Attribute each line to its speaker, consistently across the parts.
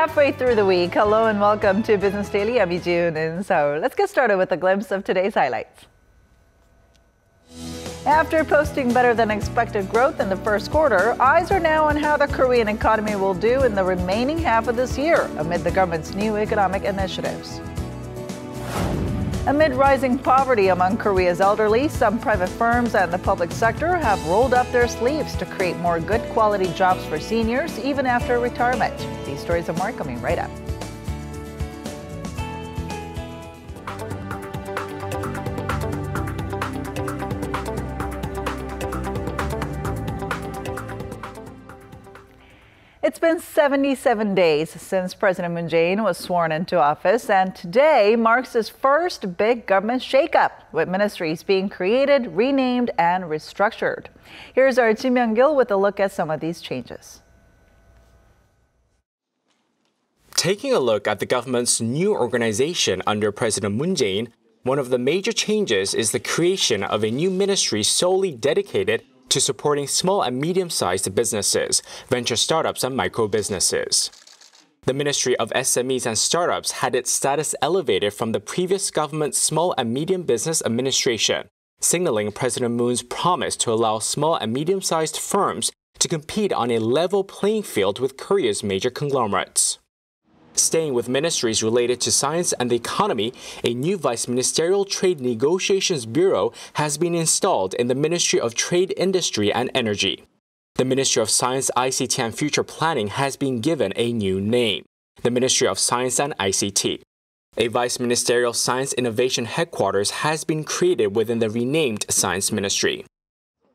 Speaker 1: Halfway through the week, hello and welcome to Business Daily. I'm June in Seoul. Let's get started with a glimpse of today's highlights. After posting better than expected growth in the first quarter, eyes are now on how the Korean economy will do in the remaining half of this year amid the government's new economic initiatives. Amid rising poverty among Korea's elderly, some private firms and the public sector have rolled up their sleeves to create more good quality jobs for seniors even after retirement. These stories and more coming right up. It's been 77 days since President Moon Jae-in was sworn into office, and today marks his first big government shakeup, with ministries being created, renamed, and restructured. Here's our Kim Myung-gil with a look at some of these changes.
Speaker 2: Taking a look at the government's new organization under President Moon Jae-in, one of the major changes is the creation of a new ministry solely dedicated to supporting small and medium-sized businesses, venture startups, and micro-businesses. The Ministry of SMEs and Startups had its status elevated from the previous government's Small and Medium Business Administration, signaling President Moon's promise to allow small and medium-sized firms to compete on a level playing field with Korea's major conglomerates. Staying with ministries related to science and the economy, a new Vice Ministerial Trade Negotiations Bureau has been installed in the Ministry of Trade, Industry, and Energy. The Ministry of Science, ICT, and Future Planning has been given a new name, the Ministry of Science and ICT. A Vice Ministerial Science Innovation Headquarters has been created within the renamed Science Ministry.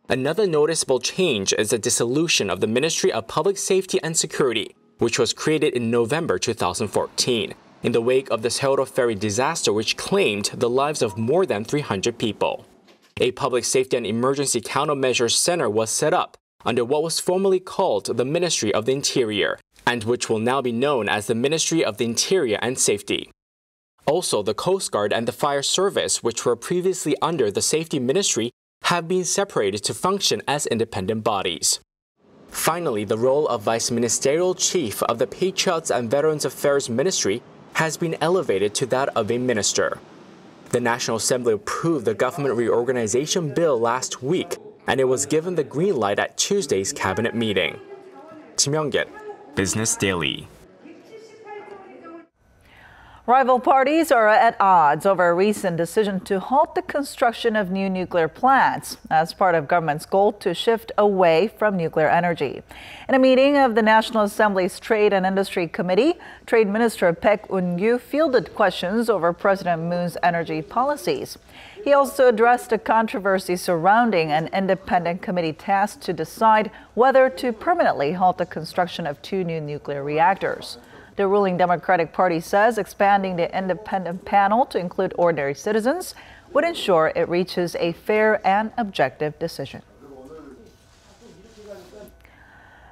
Speaker 2: Another noticeable change is the dissolution of the Ministry of Public Safety and Security, which was created in November 2014, in the wake of the Seoul ferry disaster which claimed the lives of more than 300 people. A Public Safety and Emergency Countermeasures Center was set up under what was formerly called the Ministry of the Interior, and which will now be known as the Ministry of the Interior and Safety. Also, the Coast Guard and the Fire Service, which were previously under the Safety Ministry, have been separated to function as independent bodies. Finally, the role of Vice Ministerial Chief of the Patriots and Veterans Affairs Ministry has been elevated to that of a minister. The National Assembly approved the government reorganization bill last week, and it was given the green light at Tuesday's cabinet meeting. Kim Myung-gil, Business Daily.
Speaker 1: Rival parties are at odds over a recent decision to halt the construction of new nuclear plants as part of government's goal to shift away from nuclear energy. In a meeting of the National Assembly's Trade and Industry Committee, Trade Minister Baek Eun-gyu fielded questions over President Moon's energy policies. He also addressed a controversy surrounding an independent committee tasked to decide whether to permanently halt the construction of two new nuclear reactors. The ruling Democratic Party says expanding the independent panel to include ordinary citizens would ensure it reaches a fair and objective decision.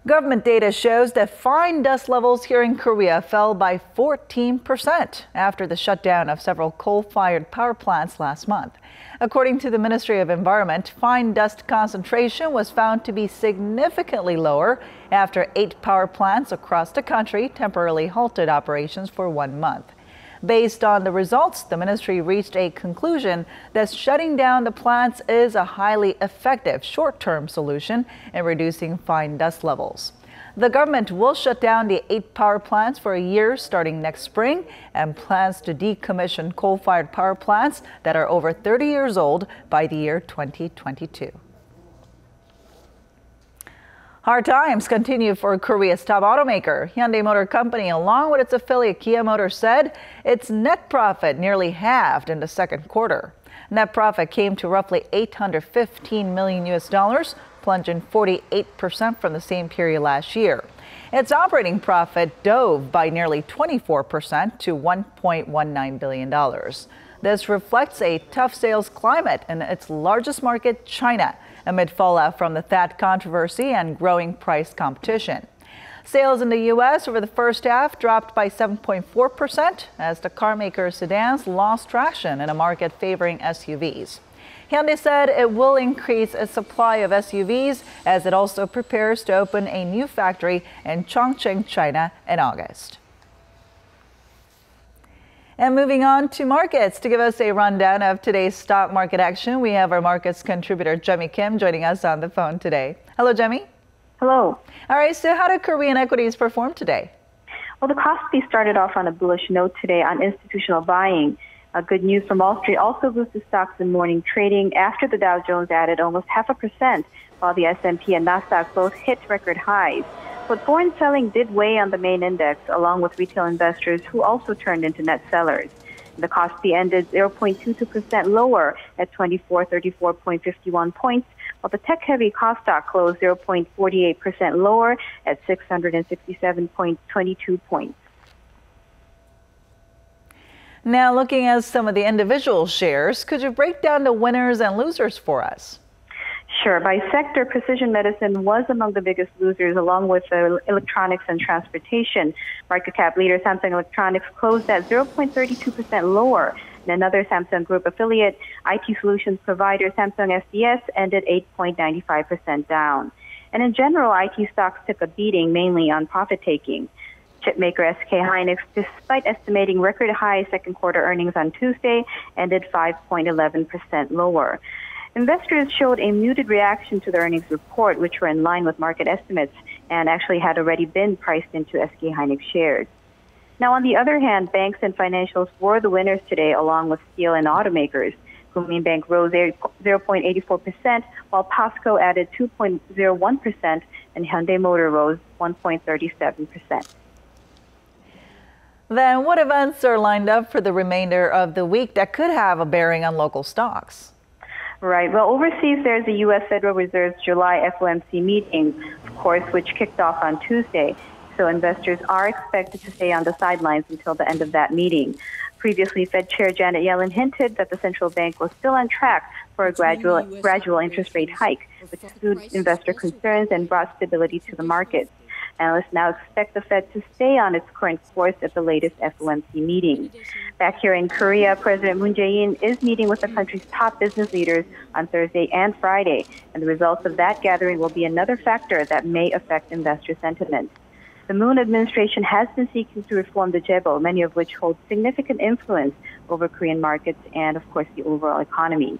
Speaker 1: Government data shows that fine dust levels here in Korea fell by 14% after the shutdown of several coal-fired power plants last month. According to the Ministry of Environment, fine dust concentration was found to be significantly lower after 8 power plants across the country temporarily halted operations for 1 month. Based on the results, the ministry reached a conclusion that shutting down the plants is a highly effective short-term solution in reducing fine dust levels. The government will shut down the 8 power plants for a year starting next spring and plans to decommission coal-fired power plants that are over 30 years old by the year 2022. Hard times continue for Korea's top automaker. Hyundai Motor Company, along with its affiliate Kia Motors, said its net profit nearly halved in the second quarter. Net profit came to roughly $815 million, plunging 48% from the same period last year. Its operating profit dove by nearly 24% to $1.19 billion. This reflects a tough sales climate in its largest market, China, amid fallout from the THAAD controversy and growing price competition. Sales in the U.S. over the first half dropped by 7.4% as the carmaker's sedans lost traction in a market favoring SUVs. Hyundai said it will increase its supply of SUVs as it also prepares to open a new factory in Chongqing, China in August. And moving on to markets, to give us a rundown of today's stock market action, we have our markets contributor, Jemmy Kim, joining us on the phone today. Hello, Jemmy.
Speaker 3: Hello.
Speaker 1: All right, so how did Korean equities perform today?
Speaker 3: Well, the Kospi started off on a bullish note today on institutional buying. Good news from Wall Street also boosted stocks in morning trading after the Dow Jones added almost 0.5%, while the S&P and Nasdaq both hit record highs. But foreign selling did weigh on the main index, along with retail investors who also turned into net sellers. The Kospi ended 0.22% lower at 2434.51 points, while the tech-heavy Kosdaq closed 0.48% lower at 667.22 points.
Speaker 1: Now, looking at some of the individual shares, could you break down the winners and losers for us?
Speaker 3: Sure. By sector, precision medicine was among the biggest losers, along with electronics and transportation. Market cap leader Samsung Electronics closed at 0.32% lower. And another Samsung Group affiliate, IT solutions provider Samsung SDS, ended 8.95% down. And in general, IT stocks took a beating, mainly on profit-taking. Chipmaker SK Hynix, despite estimating record high second quarter earnings on Tuesday, ended 5.11% lower. Investors showed a muted reaction to the earnings report, which were in line with market estimates and actually had already been priced into SK Hynix shares. Now, on the other hand, banks and financials were the winners today, along with steel and automakers. Korean Bank rose 0.84%, while POSCO added 2.01%, and Hyundai Motor rose 1.37%.
Speaker 1: Then what events are lined up for the remainder of the week that could have a bearing on local stocks?
Speaker 3: Right. Well, overseas, there's the U.S. Federal Reserve's July FOMC meeting, of course, which kicked off on Tuesday. So investors are expected to stay on the sidelines until the end of that meeting. Previously, Fed Chair Janet Yellen hinted that the central bank was still on track for a gradual interest rate hike, which soothed investor concerns and brought stability to the markets. Analysts now expect the Fed to stay on its current course at the latest FOMC meeting. Back here in Korea, President Moon Jae-in is meeting with the country's top business leaders on Thursday and Friday, and the results of that gathering will be another factor that may affect investor sentiment. The Moon administration has been seeking to reform the Jebo, many of which hold significant influence over Korean markets and, of course, the overall economy.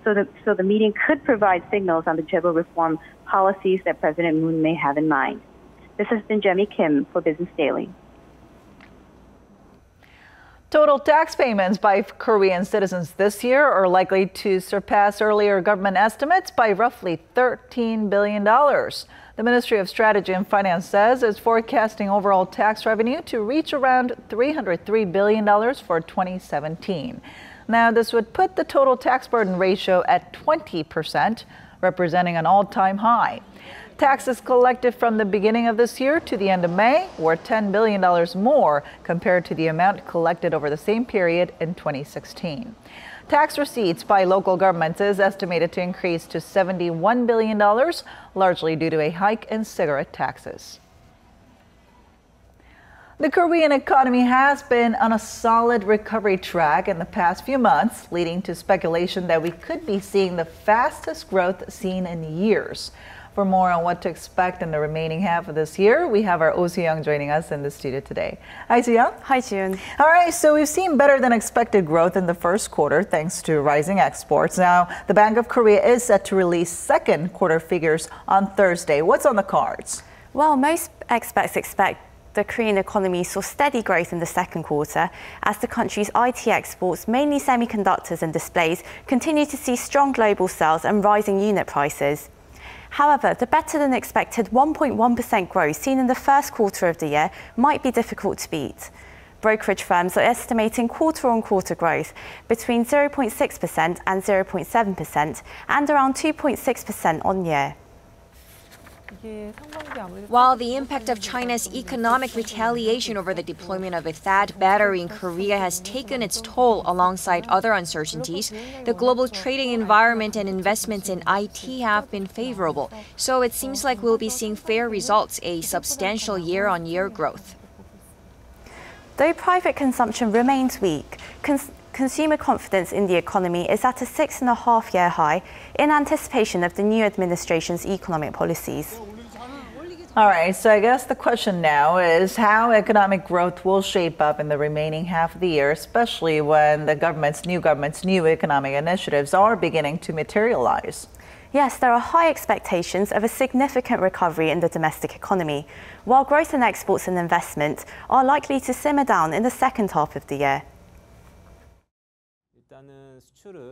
Speaker 3: So the meeting could provide signals on the Jebo reform policies that President Moon may have in mind. This has been Jemmy Kim for Business Daily.
Speaker 1: Total tax payments by Korean citizens this year are likely to surpass earlier government estimates by roughly $13 billion. The Ministry of Strategy and Finance says it's forecasting overall tax revenue to reach around $303 billion for 2017. Now, this would put the total tax burden ratio at 20%, representing an all-time high. Taxes collected from the beginning of this year to the end of May were $10 billion more compared to the amount collected over the same period in 2016. Tax receipts by local governments is estimated to increase to $71 billion, largely due to a hike in cigarette taxes. The Korean economy has been on a solid recovery track in the past few months, leading to speculation that we could be seeing the fastest growth seen in years. For more on what to expect in the remaining half of this year, we have our Oh Soo-young joining us in the studio today. Hi, Soo-young.
Speaker 4: Hi, June.
Speaker 1: All right, so we've seen better than expected growth in the first quarter thanks to rising exports. Now, the Bank of Korea is set to release second quarter figures on Thursday. What's on the cards?
Speaker 4: Well, most experts expect the Korean economy saw steady growth in the second quarter as the country's IT exports, mainly semiconductors and displays, continue to see strong global sales and rising unit prices. However, the better-than-expected 1.1% growth seen in the first quarter of the year might be difficult to beat. Brokerage firms are estimating quarter-on-quarter growth between 0.6% and 0.7% and around 2.6% on year.
Speaker 5: While the impact of China's economic retaliation over the deployment of a THAAD battery in Korea has taken its toll alongside other uncertainties, the global trading environment and investments in IT have been favorable. So it seems like we'll be seeing fair results, a substantial year-on-year growth.
Speaker 4: Though private consumption remains weak, consumer confidence in the economy is at a 6.5-year high in anticipation of the new administration's economic policies.
Speaker 1: All right, so I guess the question now is how economic growth will shape up in the remaining half of the year, especially when the government's new economic initiatives are beginning to materialize.
Speaker 4: Yes, there are high expectations of a significant recovery in the domestic economy, while growth in exports and investment are likely to simmer down in the second half of the year.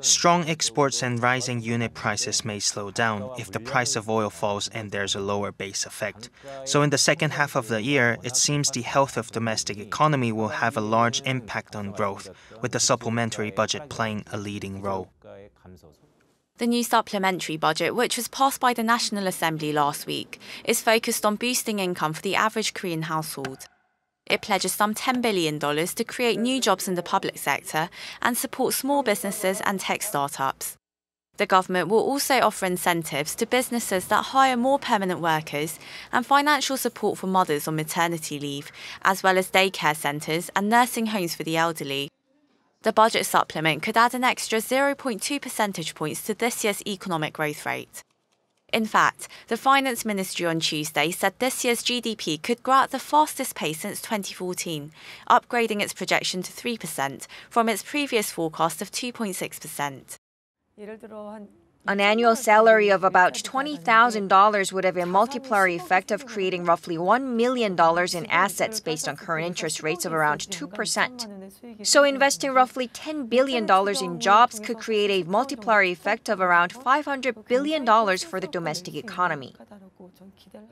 Speaker 6: Strong exports and rising unit prices may slow down if the price of oil falls and there's a lower base effect. So in the second half of the year, it seems the health of domestic economy will have a large impact on growth, with the supplementary budget playing a leading role.
Speaker 4: The new supplementary budget, which was passed by the National Assembly last week, is focused on boosting income for the average Korean household. It pledges some $10 billion to create new jobs in the public sector and support small businesses and tech startups. The government will also offer incentives to businesses that hire more permanent workers and financial support for mothers on maternity leave, as well as daycare centres and nursing homes for the elderly. The budget supplement could add an extra 0.2 percentage points to this year's economic growth rate. In fact, the Finance Ministry on Tuesday said this year's GDP could grow at the fastest pace since 2014, upgrading its projection to 3% from its previous forecast of 2.6%.
Speaker 5: An annual salary of about $20,000 would have a multiplier effect of creating roughly $1 million in assets based on current interest rates of around 2%. So investing roughly $10 billion in jobs could create a multiplier effect of around $500 billion for the domestic economy.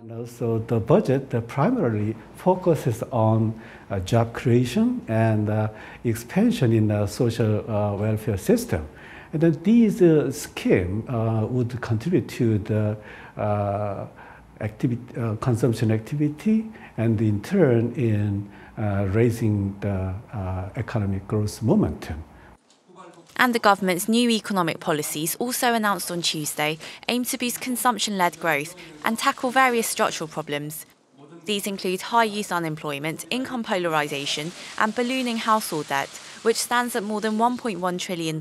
Speaker 7: And also the budget primarily focuses on job creation and expansion in the social welfare system. And then these schemes would contribute to the consumption activity and in turn in raising the economic growth momentum.
Speaker 4: And the government's new economic policies, also announced on Tuesday, aim to boost consumption-led growth and tackle various structural problems. These include high youth unemployment, income polarization, and ballooning household debt, which stands at more than $1.1 trillion.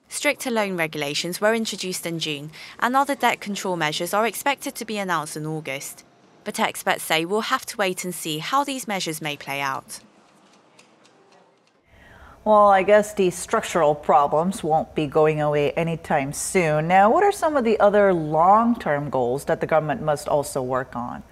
Speaker 4: Stricter loan regulations were introduced in June, and other debt control measures are expected to be announced in August. But experts say we'll have to wait and see how these measures may play out.
Speaker 1: Well, I guess these structural problems won't be going away anytime soon. Now, what are some of the other long-term goals that the government must also work on?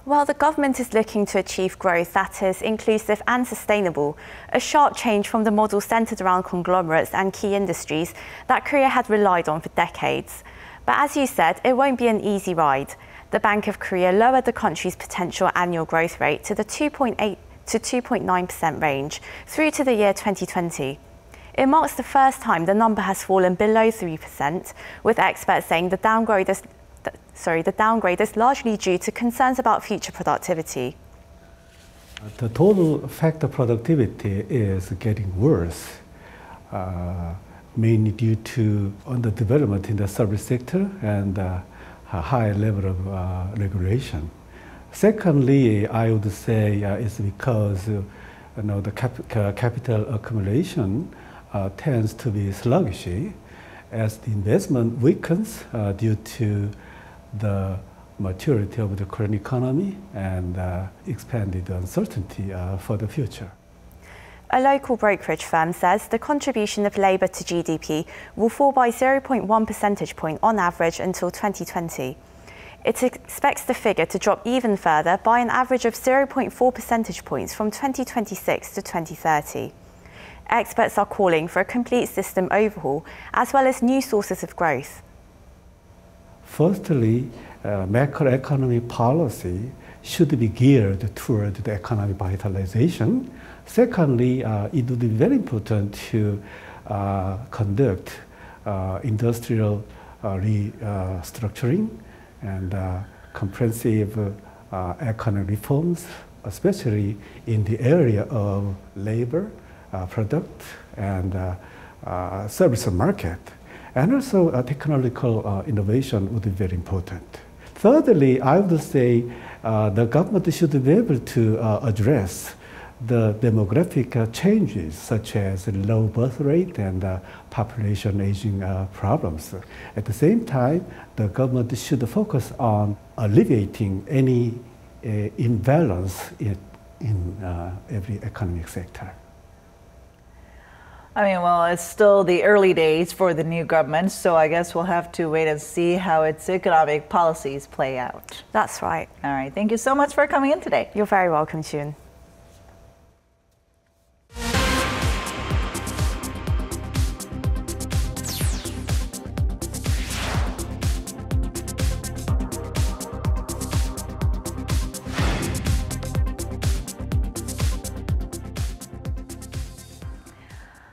Speaker 4: Well, the government is looking to achieve growth that is inclusive and sustainable, a sharp change from the model centred around conglomerates and key industries that Korea had relied on for decades. But as you said, it won't be an easy ride. The Bank of Korea lowered the country's potential annual growth rate to the 2.8 to 2.9% range through to the year 2020. It marks the first time the number has fallen below 3%, with experts saying the downgrade is largely due to concerns about future productivity.
Speaker 7: The total factor productivity is getting worse, mainly due to underdevelopment in the service sector and a high level of regulation. Secondly, I would say it's because the capital accumulation tends to be sluggish as the investment weakens due to the maturity of the current economy and expanded uncertainty for the future.
Speaker 4: A local brokerage firm says the contribution of labour to GDP will fall by 0.1 percentage point on average until 2020. It expects the figure to drop even further by an average of 0.4 percentage points from 2026 to 2030. Experts are calling for a complete system overhaul as well as new sources of growth.
Speaker 7: Firstly, macroeconomic policy should be geared toward the economic vitalization. Secondly, it would be very important to conduct industrial restructuring and comprehensive economic reforms, especially in the area of labor, product, and service market. And also technological innovation would be very important. Thirdly, I would say the government should be able to address the demographic changes, such as low birth rate and population aging problems. At the same time, the government should focus on alleviating any imbalance in every economic sector.
Speaker 1: I mean, well, it's still the early days for the new government, so I guess we'll have to wait and see how its economic policies play out.
Speaker 4: That's right.
Speaker 1: All right, thank you so much for coming in today.
Speaker 4: You're very welcome, June.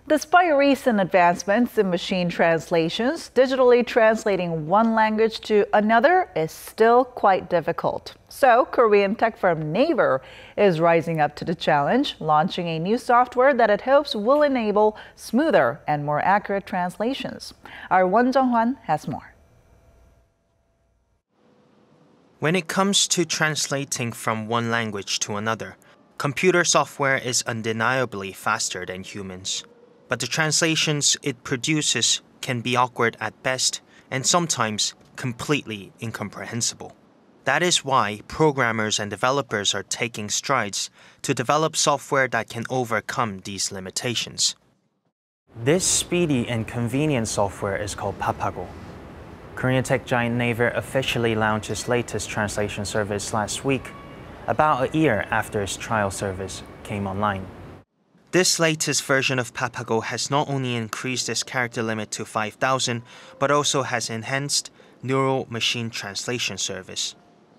Speaker 1: Despite recent advancements in machine translations, digitally translating one language to another is still quite difficult. So, Korean tech firm Naver is rising up to the challenge, launching a new software that it hopes will enable smoother and more accurate translations. Our Won Jung-hwan has more.
Speaker 6: When it comes to translating from one language to another, computer software is undeniably faster than humans. But the translations it produces can be awkward at best and sometimes completely incomprehensible. That is why programmers and developers are taking strides to develop software that can overcome these limitations. This speedy and convenient software is called 밥.하고. Korean tech giant Naver officially launched its latest translation service last week, about a year after its trial service came online. This latest version of 밥.하고 has not only increased its character limit to 5,000, but also has enhanced neural machine translation service.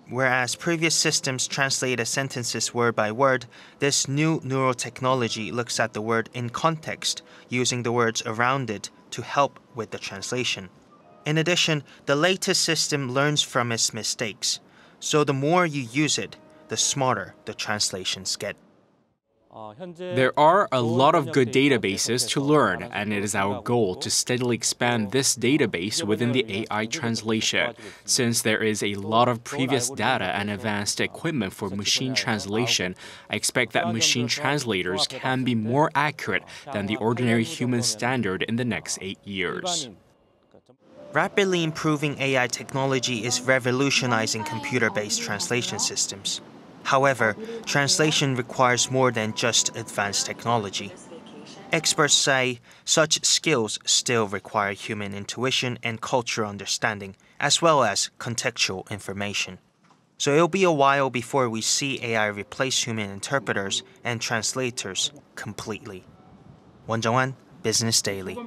Speaker 6: Whereas previous systems translated sentences word by word, this new neural technology looks at the word in context, using the words around it to help with the translation. In addition, the latest system learns from its mistakes, so the more you use it, the smarter the translations get.
Speaker 2: There are a lot of good databases to learn, and it is our goal to steadily expand this database within the AI translation. Since there is a lot of previous data and advanced equipment for machine translation, I expect that machine translators can be more accurate than the ordinary human standard in the next 8 years.
Speaker 6: Rapidly improving AI technology is revolutionizing computer-based translation systems. However, translation requires more than just advanced technology. Experts say such skills still require human intuition and cultural understanding, as well as contextual information. So it'll be a while before we see AI replace human interpreters and translators completely. Won Jung-hwan, Business Daily.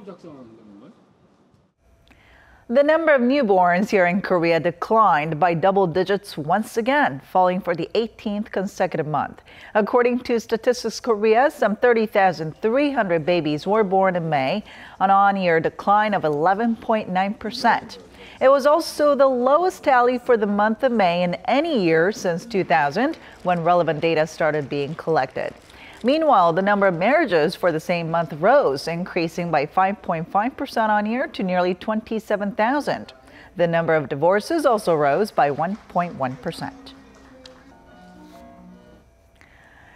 Speaker 1: The number of newborns here in Korea declined by double digits once again, falling for the 18th consecutive month. According to Statistics Korea, some 30,300 babies were born in May, an on-year decline of 11.9%. It was also the lowest tally for the month of May in any year since 2000, when relevant data started being collected. Meanwhile, the number of marriages for the same month rose, increasing by 5.5% on year to nearly 27,000. The number of divorces also rose by 1.1%.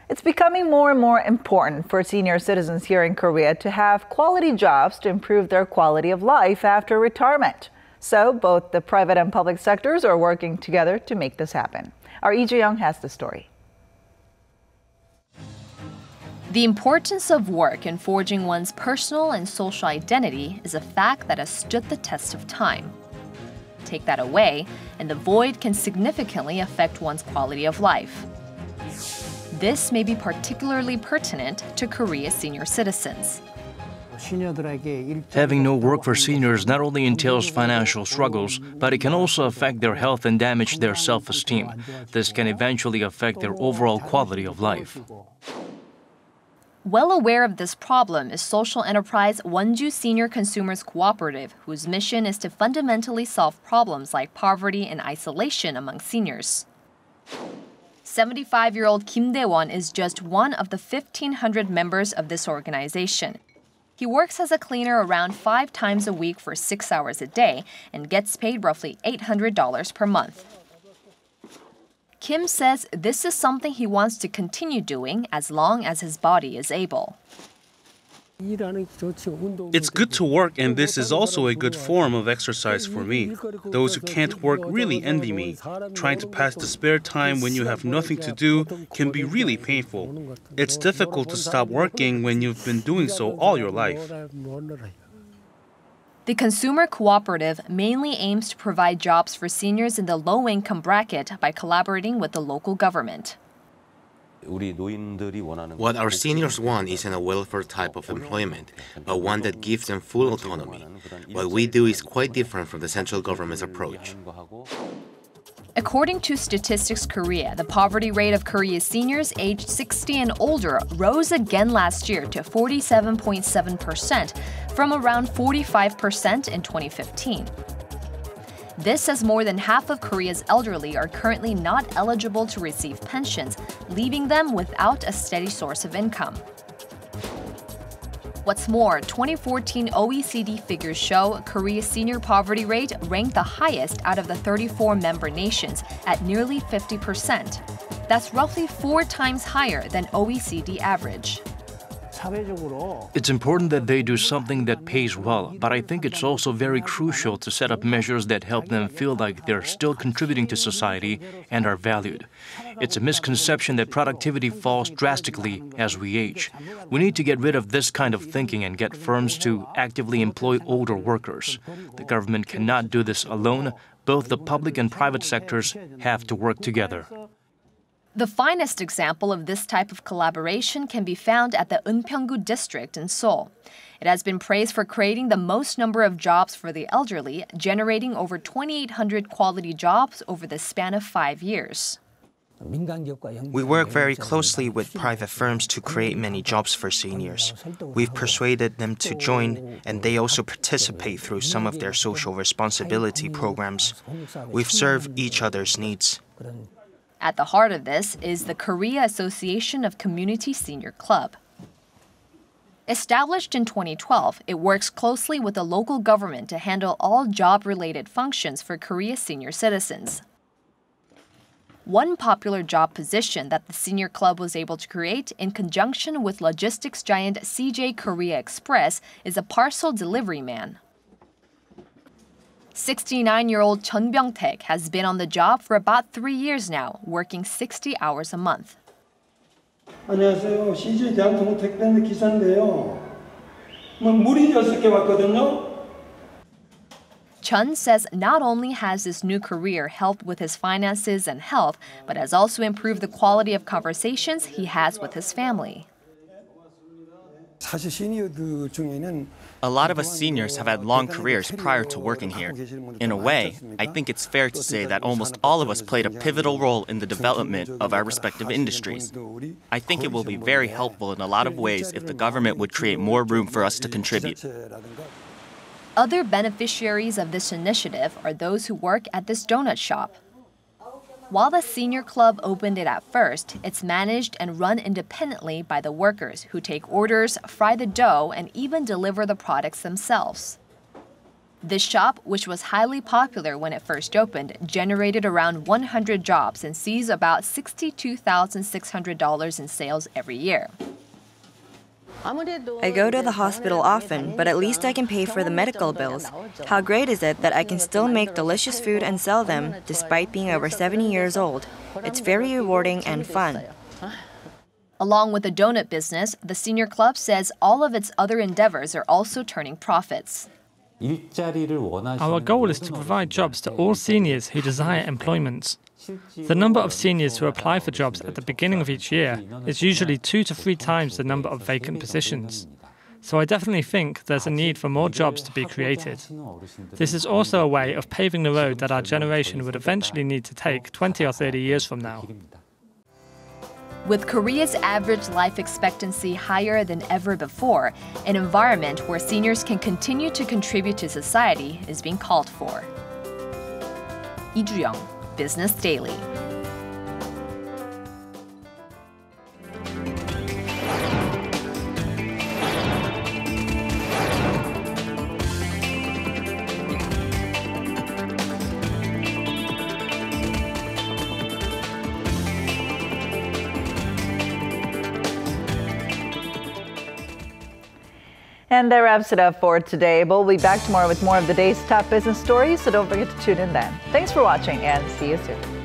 Speaker 1: It's becoming more and more important for senior citizens here in Korea to have quality jobs to improve their quality of life after retirement. So both the private and public sectors are working together to make this happen. Our Lee Joo-young has the story.
Speaker 8: The importance of work in forging one's personal and social identity is a fact that has stood the test of time. Take that away, and the void can significantly affect one's quality of life. This may be particularly pertinent to Korea's senior citizens.
Speaker 9: Having no work for seniors not only entails financial struggles, but it can also affect their health and damage their self-esteem. This can eventually affect their overall quality of life.
Speaker 8: Well aware of this problem is social enterprise Wonju Senior Consumers Cooperative, whose mission is to fundamentally solve problems like poverty and isolation among seniors. 75-year-old Kim Dae-won is just one of the 1,500 members of this organization. He works as a cleaner around 5 times a week for 6 hours a day and gets paid roughly $800 per month. Kim says this is something he wants to continue doing as long as his body is able.
Speaker 10: It's good to work, and this is also a good form of exercise for me. Those who can't work really envy me. Trying to pass the spare time when you have nothing to do can be really painful. It's difficult to stop working when you've been doing so all your life.
Speaker 8: The consumer cooperative mainly aims to provide jobs for seniors in the low-income bracket by collaborating with the local government.
Speaker 11: What our seniors want isn't a welfare type of employment, but one that gives them full autonomy. What we do is quite different from the central government's approach.
Speaker 8: According to Statistics Korea, the poverty rate of Korea's seniors aged 60 and older rose again last year to 47.7% from around 45% in 2015. This as more than half of Korea's elderly are currently not eligible to receive pensions, leaving them without a steady source of income. What's more, 2014 OECD figures show Korea's senior poverty rate ranked the highest out of the 34 member nations at nearly 50%. That's roughly 4 times higher than OECD average.
Speaker 9: It's important that they do something that pays well, but I think it's also very crucial to set up measures that help them feel like they're still contributing to society and are valued. It's a misconception that productivity falls drastically as we age. We need to get rid of this kind of thinking and get firms to actively employ older workers. The government cannot do this alone. Both the public and private sectors have to work together.
Speaker 8: The finest example of this type of collaboration can be found at the Eunpyeonggu district in Seoul. It has been praised for creating the most number of jobs for the elderly, generating over 2,800 quality jobs over the span of 5 years.
Speaker 6: We work very closely with private firms to create many jobs for seniors. We've persuaded them to join, and they also participate through some of their social responsibility programs. We've served each other's needs.
Speaker 8: At the heart of this is the Korea Association of Community Senior Club. Established in 2012, it works closely with the local government to handle all job-related functions for Korea's senior citizens. One popular job position that the senior club was able to create in conjunction with logistics giant CJ Korea Express is a parcel delivery man. 69-year-old Chun Byung-taek has been on the job for about 3 years now, working 60 hours a month.
Speaker 12: 안녕하세요. CJ 대한통운 택배 기사인데요. 물이 6개 왔거든요.
Speaker 8: Chun says not only has this new career helped with his finances and health, but has also improved the quality of conversations he has with his family.
Speaker 13: A lot of us seniors have had long careers prior to working here. In a way, I think it's fair to say that almost all of us played a pivotal role in the development of our respective industries. I think it will be very helpful in a lot of ways if the government would create more room for us to contribute.
Speaker 8: Other beneficiaries of this initiative are those who work at this donut shop. While the senior club opened it at first, it's managed and run independently by the workers who take orders, fry the dough, and even deliver the products themselves. This shop, which was highly popular when it first opened, generated around 100 jobs and sees about $62,600 in sales every year.
Speaker 14: I go to the hospital often, but at least I can pay for the medical bills. How great is it that I can still make delicious food and sell them, despite being over 70 years old? It's very rewarding and fun.
Speaker 8: Along with the donut business, the senior club says all of its other endeavors are also turning profits.
Speaker 15: Our goal is to provide jobs to all seniors who desire employment. The number of seniors who apply for jobs at the beginning of each year is usually 2 to 3 times the number of vacant positions. So I definitely think there's a need for more jobs to be created. This is also a way of paving the road that our generation would eventually need to take 20 or 30 years from now.
Speaker 8: With Korea's average life expectancy higher than ever before, an environment where seniors can continue to contribute to society is being called for. Lee Ju-young, Business Daily.
Speaker 1: And that wraps it up for today. But we'll be back tomorrow with more of the day's top business stories, so don't forget to tune in then. Thanks for watching and see you soon.